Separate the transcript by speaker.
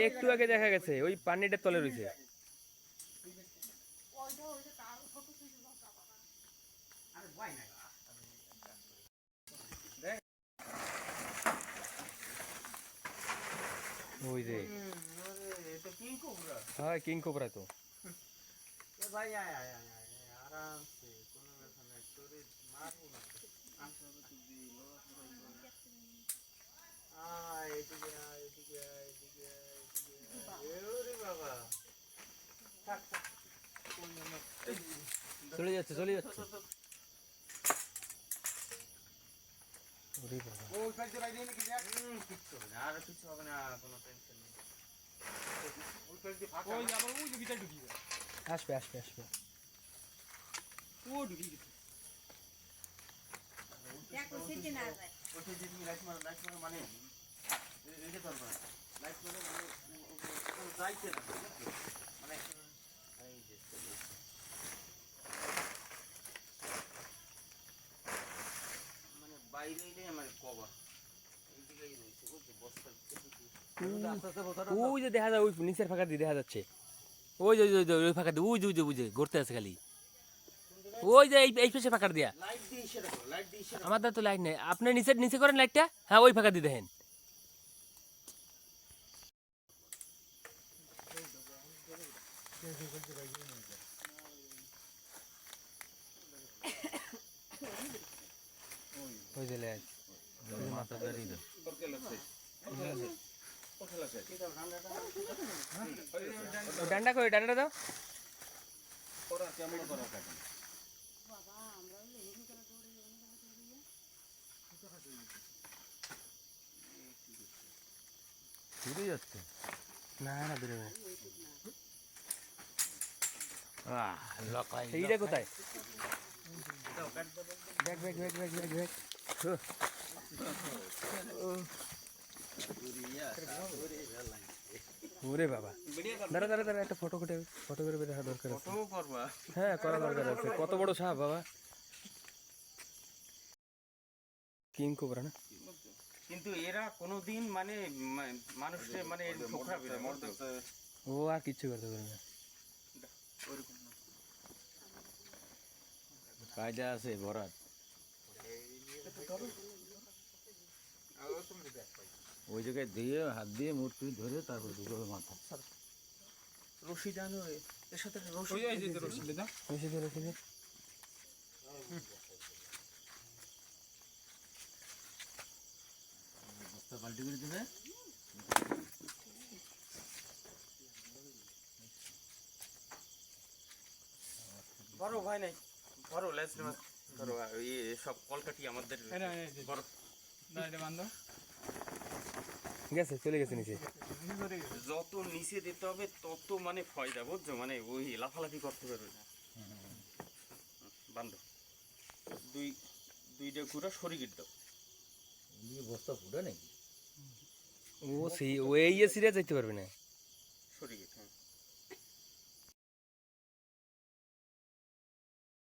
Speaker 1: একটু আগে দেখা গেছে ওই পানিটার তলে রয়েছে। ওই যে হ্যাঁ কিং কোবরা তো
Speaker 2: ভাই আয় আয় আয় আয় আরামসে কোনো ব্যাপার নাই তোরে মারবো না এদিকে আয় এদিকে আয় এদিকে আয় এদিকে আয় ওরে বাবা থাক থাক
Speaker 1: চলে যাচ্ছে চলে যাচ্ছে। ওরে বাবা
Speaker 2: ওই পাশে বাইরে নাকি দেখ কিচ্ছু হবে না আর কিছু হবে না কোনো টেনশন নেই ওই পাশে ফাঁকা ওই আবার ওই ভিতরে ঢুকি
Speaker 1: আসবে আসবে আসবে
Speaker 2: ও ঢুকি
Speaker 3: দেখো সিদ্ধি না যায়
Speaker 2: ওই যে তুমি লাইট মারো মানে এই যে ধরবা লাইট মারো ও যাইতে না মানে এই যে মানে বাইরে এলে আমার কভার এই দিকেই রয়েছে বুঝছো বস্তা
Speaker 1: ওই যে দেখা যায় ওই নিচের ফাঁকা দিয়ে দেখা যাচ্ছে ওই যে ওই ফাঁকা দিয়ে ওই যে বুঝে ঘুরতে আছে খালি ওই যে এই পাশে ফাঁকা দিয়া
Speaker 2: লাইট দিয়ে ইশারা করো লাইট দিয়ে ইশারা
Speaker 1: আমাদের তো লাইট নেই আপনি নিচে করেন লাইটটা হ্যাঁ ওই ফাঁকা দিয়ে দেখেন ওই যে লাইট মাথা দাঁড়িয়ে দাও ডান্ডা কই ডান্ডা দাও
Speaker 2: ওরা কেমন করা কাটে
Speaker 3: বাবা আমরা লেহেমি করে
Speaker 1: ঘুরে যাচ্ছে না না বেরোবে এইটা কোথায় bag bag bag bag bag bag ওরে বাবা দাঁড়া দাঁড়া দাঁড়া একটা ফটো করে দেখা দরকার আছে
Speaker 2: ফটো করবা
Speaker 1: হ্যাঁ করা দরকার আছে কত বড় সাপ বাবা কিং কোবরা না
Speaker 2: কিন্তু এরা কোনোদিন মানে মানুষের মানে ঠোকরাবে না মরতে
Speaker 1: ও আর কিচ্ছু করতে পারবে না
Speaker 2: ওরকম না
Speaker 1: কায়দা আছে ভরাট ওই জায়গায় দিয়ে হাত দিয়ে মুঠি ধরে তারপর দুটো মাথা
Speaker 2: রশি জানো এর সাথে রশি রশি দাও
Speaker 1: রশি দে বস্তা পাল্টি করে দেবে
Speaker 2: বড় ভাই নাই বড় লেস ধরো এই সব কলকাটি আমাদের বড় না এটা বান্ধব
Speaker 1: গেছে চলে গেছে নিচে
Speaker 2: যত নিচে দিতে হবে তত মানে ফয়দা বুঝছো মানে ওই লাফালাফি করতে পারবে না বান্ধব দুইটা ঘুরা সরিয়ে দাও
Speaker 1: বস্তা ফুটা নেই ও সেই ওই সিরিয়াস যাইতে পারবে না
Speaker 2: সরিয়ে